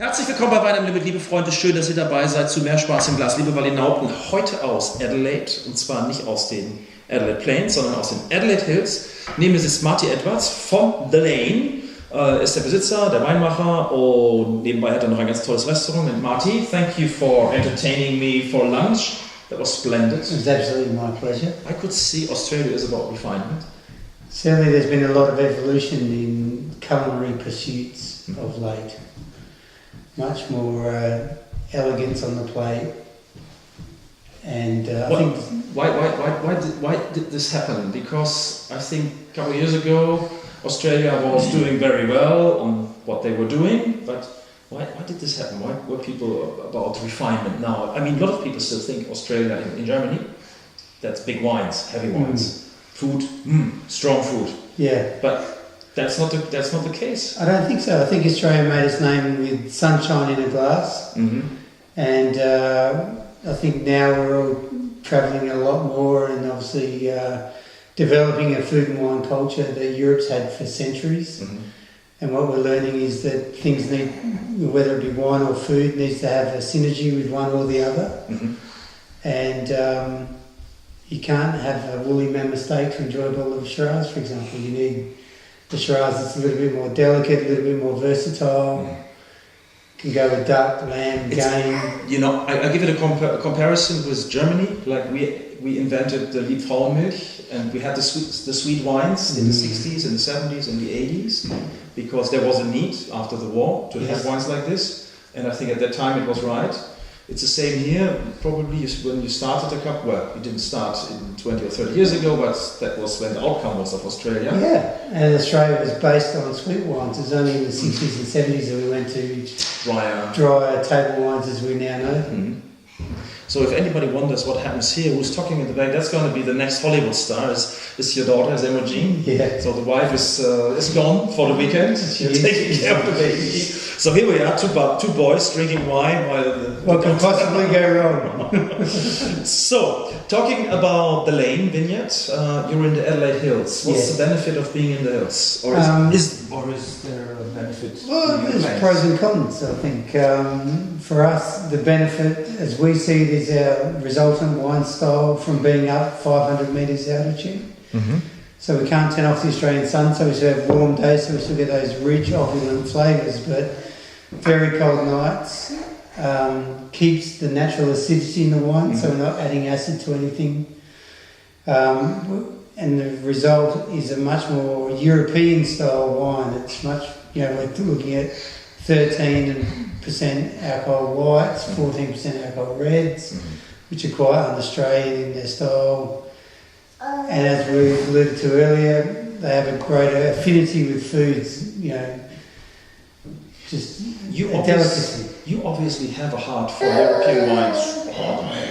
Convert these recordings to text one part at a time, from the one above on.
Herzlich willkommen bei Wein am Limit, liebe Freunde. Schön, dass ihr dabei seid zu Mehr Spaß im Glas. Liebe Walinauten, heute aus Adelaide, und zwar nicht aus den Adelaide Plains, sondern aus den Adelaide Hills. Neben mir sitzt Marty Edwards von The Lane, ist der Besitzer, der Weinmacher, und nebenbei hat er noch ein ganz tolles Restaurant. And Marty, thank you for entertaining me for lunch. That was splendid. It was absolutely my pleasure. I could see Australia is about refinement. Certainly there's been a lot of evolution in culinary pursuits of late. Much more elegance on the plate, and I think... Why did this happen? Because I think a couple of years ago Australia was doing very well on what they were doing, but why did this happen? Why were people about refinement now? I mean, a lot of people still think Australia in Germany, that's big wines, heavy wines, food, strong food. Yeah, but that's not the case. I don't think so. I think Australia made its name with sunshine in a glass, and I think now we're all travelling a lot more, and obviously developing a food and wine culture that Europe's had for centuries. And what we're learning is that things need, whether it be wine or food, needs to have a synergy with one or the other. And you can't have a woolly mammoth steak to enjoy a bottle of Shiraz, for example. You need the Shiraz that's a little bit more delicate, a little bit more versatile. Can go with duck, lamb, game. You know, I give it a comparison with Germany. Like we invented the Liebfrauenmilch, and we had the sweet wines in the 60s and the 70s and the 80s because there was a need after the war to have wines like this. And I think at that time it was right. It's the same here. Probably when you started a cup, well, you didn't start in 20 or 30 years ago, but that was when the outcome was of Australia. Yeah, and Australia was based on sweet wines. It was only in the 60s and 70s that we went to drier table wines as we now know. So if anybody wonders what happens here, who's talking in the back, that's going to be the next Hollywood star. Is your daughter, is Emojine. Yeah. So the wife is gone for the weekend. She's taking care of the baby. So here we are, two boys drinking wine while what can possibly go wrong? So, talking about the Lane vineyard, you're in the Adelaide Hills. What's the benefit of being in the hills? Or is there a benefit? Well, there's pros and cons, I think. For us, the benefit, as we see it, is our resultant wine style from being up 500 metres altitude. So we can't turn off the Australian sun, so we still have warm days, so we still get those rich, opulent flavours, but very cold nights. Keeps the natural acidity in the wine, so we're not adding acid to anything. And the result is a much more European style wine. It's much, we're looking at 13% alcohol whites, 14% alcohol reds, which are quite un-Australian in their style. And as we alluded to earlier, they have a greater affinity with foods, just a delicacy. You obviously have a heart for European wines.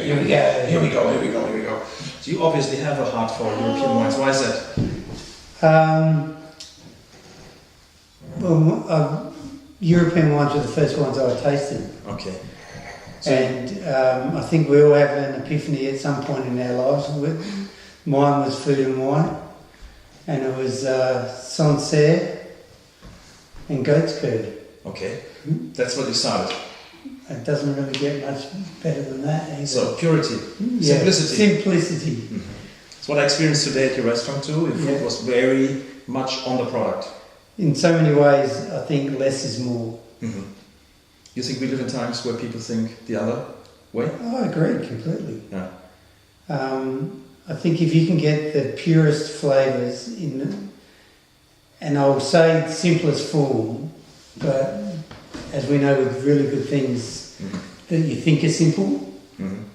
Here we go. So you obviously have a heart for European wines. Why is that? European wines were the first ones I tasted. Okay. And I think we all have an epiphany at some point in our lives. Mine was food and wine, and it was Sancerre and goat's curd. Okay, that's what you started. It doesn't really get much better than that either. So purity, simplicity. Simplicity. It's what I experienced today at your restaurant too. Your food was very much on the product. In so many ways, I think less is more. You think we live in times where people think the other way? Oh, I agree completely. Yeah. I think if you can get the purest flavours in, and I'll say simplest form, but as we know with really good things that you think are simple,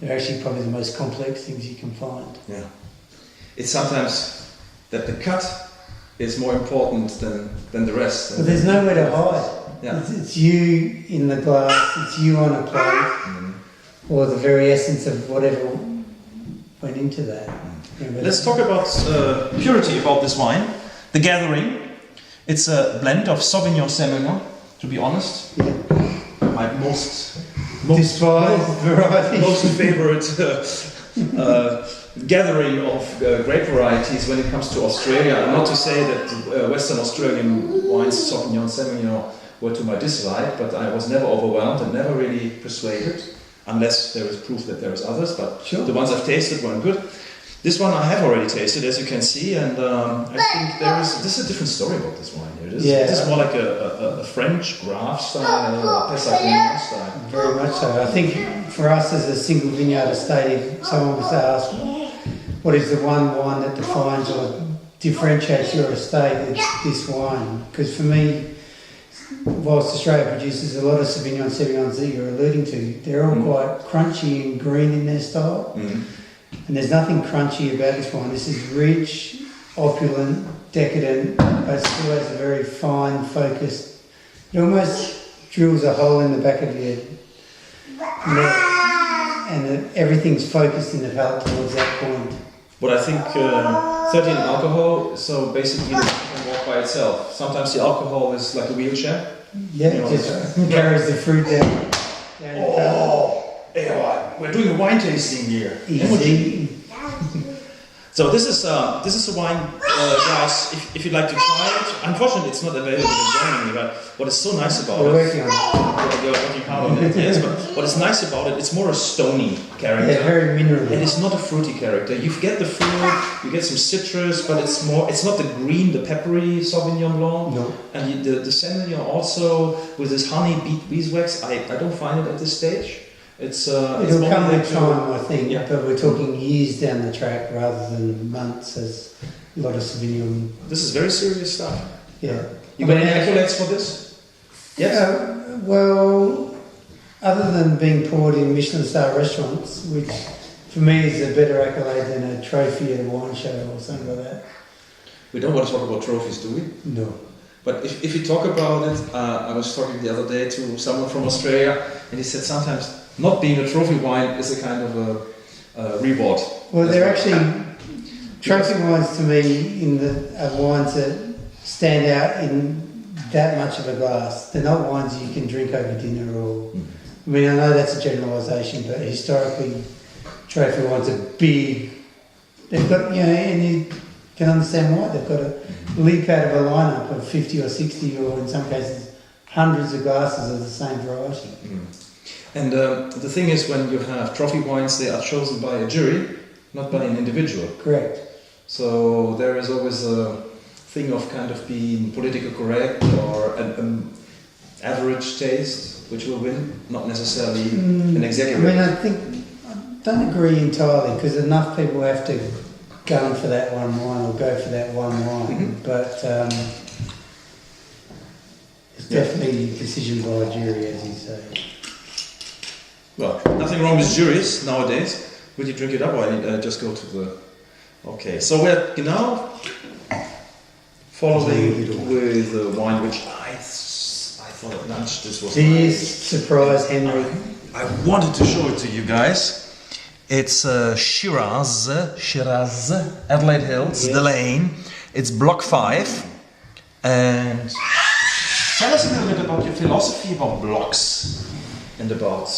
they're actually probably the most complex things you can find. Yeah. It's sometimes that the cut is more important than the rest. But there's nowhere to hide. Yeah. It's you in the glass, it's you on a plate, or the very essence of whatever went into that. Let's talk about purity about this wine. The Gathering. It's a blend of Sauvignon Semillon, to be honest. My most despised variety. Most favorite gathering of grape varieties when it comes to Australia. And not to say that Western Australian wines, Sauvignon Semillon, were to my dislike, but I was never overwhelmed and never really persuaded, unless there is proof that there is others, but Sure. the ones I've tasted weren't good. This one I have already tasted, as you can see, and I think this is a different story about this wine here. This is more like a French Graf style or Pessagnino style. Very much so. I think for us as a single vineyard estate, if someone was to ask what is the one wine that defines or differentiates your estate, it's this wine. Because for me, whilst Australia produces a lot of Sauvignons that you're alluding to, they're all quite crunchy and green in their style. And there's nothing crunchy about this wine. This is rich, opulent, decadent, but still has a very fine, focused. It almost drills a hole in the back of your neck, and everything's focused in the palate towards that point. But I think 13 alcohol, so basically it can walk by itself. Sometimes the alcohol is like a wheelchair. Yeah, it just carries the fruit down your palate. We're doing a wine tasting here. Easy. So this is a wine, guys. If you'd like to try it, unfortunately it's not available in Germany. But what is so nice about We're it? working on it. You're working hard on it, yes. But what is nice about it? It's more a stony character. Yeah, very mineral. And it's not a fruity character. You get the fruit, you get some citrus, but it's more. It's not the green, the peppery Sauvignon Blanc. No. And the Semillon also with this honey beeswax. I don't find it at this stage. It'll come with time, I think, Yeah. but we're talking years down the track rather than months, as a lot of Sauvignon. This is very serious stuff. Yeah. You got any accolades for this? Yes. Well, other than being poured in Michelin star restaurants, which for me is a better accolade than a trophy at a wine show or something like that. We don't want to talk about trophies, do we? No. But if you talk about it, I was talking the other day to someone from Australia, and he said sometimes not being a trophy wine is a kind of a reward. Well, they're actually trophy wines to me are wines that stand out in that much of a glass. They're not wines you can drink over dinner or. I mean, I know that's a generalisation, but historically, trophy wines are big. They've got, and you can understand why. They've got a leap out of a lineup of 50 or 60, or in some cases, hundreds of glasses of the same variety. And the thing is, when you have trophy wines, they are chosen by a jury, not by an individual. Correct. So there is always a thing of kind of being politically correct or an average taste, which will win, not necessarily an exaggeration. I mean, I don't agree entirely, because enough people have to go for that one wine or go for that one wine, but it's definitely a decision by a jury, as you say. Well, nothing wrong with juries nowadays. Will you drink it up, or I need just go to the... Okay, so we're now following with the wine which I thought at lunch this was... Surprise, Henry. I wanted to show it to you guys. It's Shiraz, Adelaide Hills, The Lane. It's Block 5. And tell us a little bit about your philosophy about blocks and about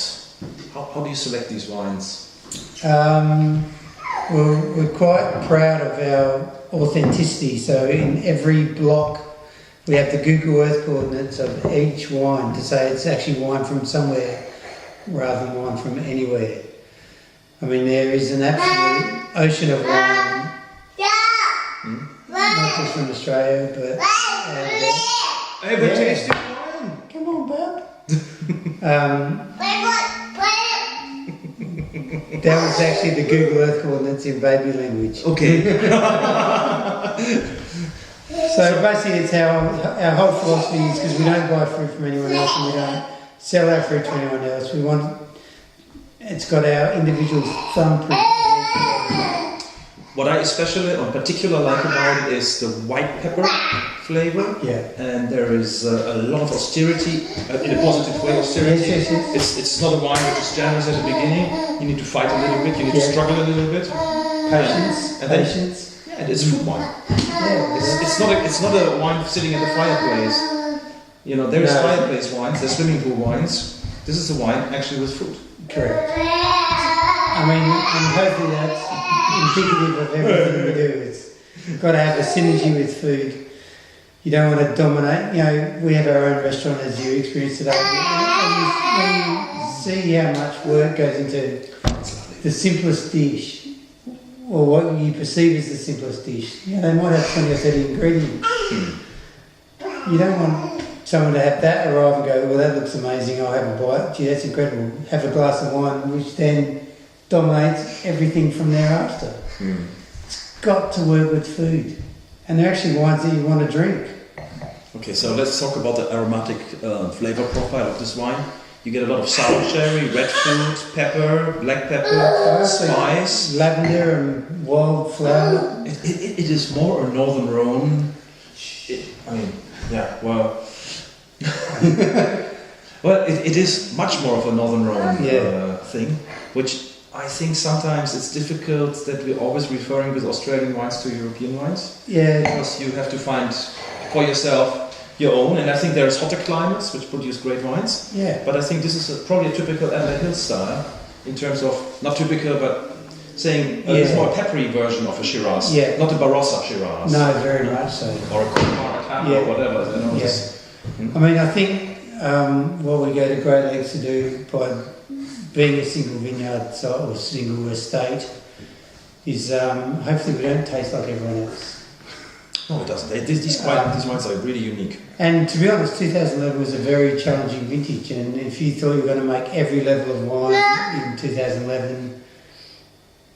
how do you select these wines? Well, we're quite proud of our authenticity. So in every block, we have the Google Earth coordinates of each wine to say it's actually wine from somewhere rather than wine from anywhere. I mean, there is an absolute ocean of wine, not just from Australia, but I have a tasty wine. Come on, bub. That was actually the Google Earth coordinates in baby language. Okay. So basically, it's our whole philosophy is, because we don't buy fruit from anyone else and we don't sell our fruit to anyone else. We want it's got our individual thumbprint. What I especially or particularly like about it is the white pepper flavor. Yeah. And there is a lot of austerity, in a positive way, austerity. Yes. It's not a wine which is generous at the beginning. You need to fight a little bit, you need to struggle a little bit. Patience. Yeah, it's food wine. Yeah. It's not a wine sitting at the fireplace. You know, there is fireplace wines, there's swimming pool wines. This is a wine actually with food. Correct. I mean, and hopefully that's indicative of everything we do. It's got to have a synergy with food. You don't want to dominate. You know, we have our own restaurant, as you experienced today. When you see how much work goes into the simplest dish, or what you perceive as the simplest dish, you know, they might have 20 or 30 ingredients. You don't want someone to have that arrive and go, well, that looks amazing, I'll have a bite. Gee, that's incredible. Have a glass of wine, which then dominates everything from thereafter. It's got to work with food. And they're actually wines that you want to drink. Okay, so let's talk about the aromatic flavor profile of this wine. You get a lot of sour cherry, red fruit, pepper, black pepper, spice. Lavender and wildflower. It is more a northern Rhone. Well, it is much more of a northern Rhone thing, which I think sometimes it's difficult that we're always referring with Australian wines to European wines. Yeah. Because you have to find for yourself your own, and I think there's hotter climates which produce great wines. Yeah. But I think this is probably a typical Amber Hill style in terms of, not typical, but saying it's more a peppery version of a Shiraz. Yeah. Not a Barossa Shiraz. No, very much so. Or a Cava or whatever. You know, I mean, I think what we go to great lengths to do by being a single vineyard site or single estate is hopefully we don't taste like everyone else. No, it doesn't. These wines are really unique. And to be honest, 2011 was a very challenging vintage, and if you thought you were going to make every level of wine in 2011,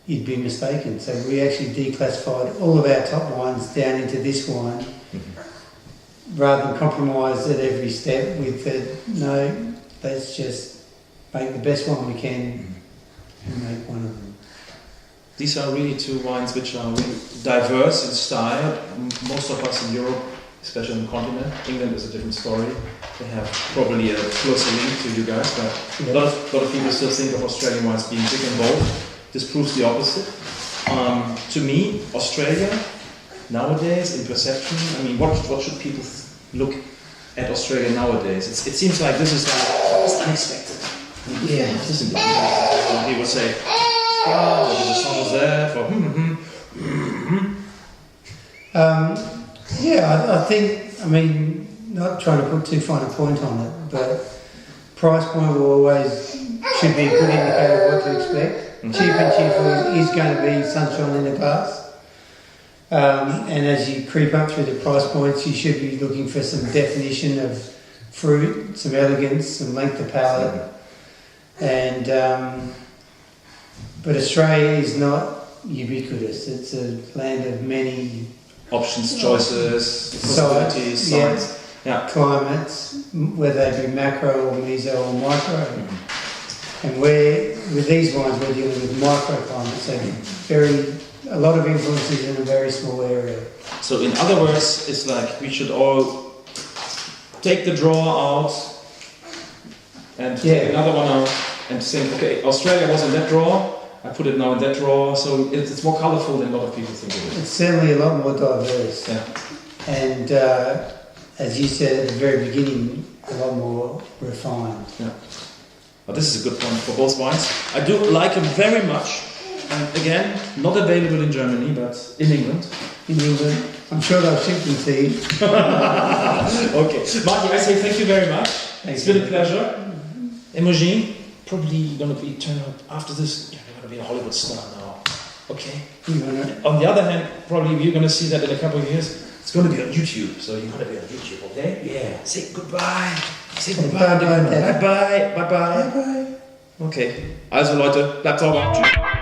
you'd be mistaken. So we actually declassified all of our top wines down into this wine, rather than compromise at every step with no, let's just make the best one we can and make one of them. These are really two wines which are really diverse in style. Most of us in Europe, especially on the continent, England is a different story. They have probably a closer link to you guys, but a lot of people still think of Australian wines being big and bold. This proves the opposite. To me, Australia, nowadays, in perception, I mean, what should people look at Australia nowadays? It seems like this is it's unexpected. Yeah. This isn't unexpected. People say, the song is there for I think, I mean, not trying to put too fine a point on it, but price point will always should be a good indicator of what to expect. Cheap and cheerful is going to be sunshine in the glass. And as you creep up through the price points, you should be looking for some definition of fruit, some elegance, some length of palate. And but Australia is not ubiquitous. It's a land of many options, choices, possibilities, sites, climates, whether they be macro or meso or micro. And with these wines, we're dealing with microclimates, so a lot of influences in a very small area. So in other words, it's like we should all take the drawer out and take another one out and think, okay, Australia was in that drawer, I put it now in that drawer, so it's more colourful than a lot of people think it is. It's certainly a lot more diverse. Yeah. And as you said at the very beginning, a lot more refined. Yeah. But this is a good point for both wines. I do like them very much. And again, not available in Germany, but in England. In England. I'm sure they'll ship them to you. Okay. Marty, I say thank you very much. It's been a pleasure. Imogen, probably going to be turned out after this. You're going to be a Hollywood star now. Okay? On the other hand, probably you're going to see that in a couple of years. It's going to be on YouTube, so you're going to be on YouTube, okay? Yeah. Say goodbye. Say goodbye. Bye-bye. Bye-bye. Bye-bye. Okay. Also Leute, bleibt sauber. Tschüss.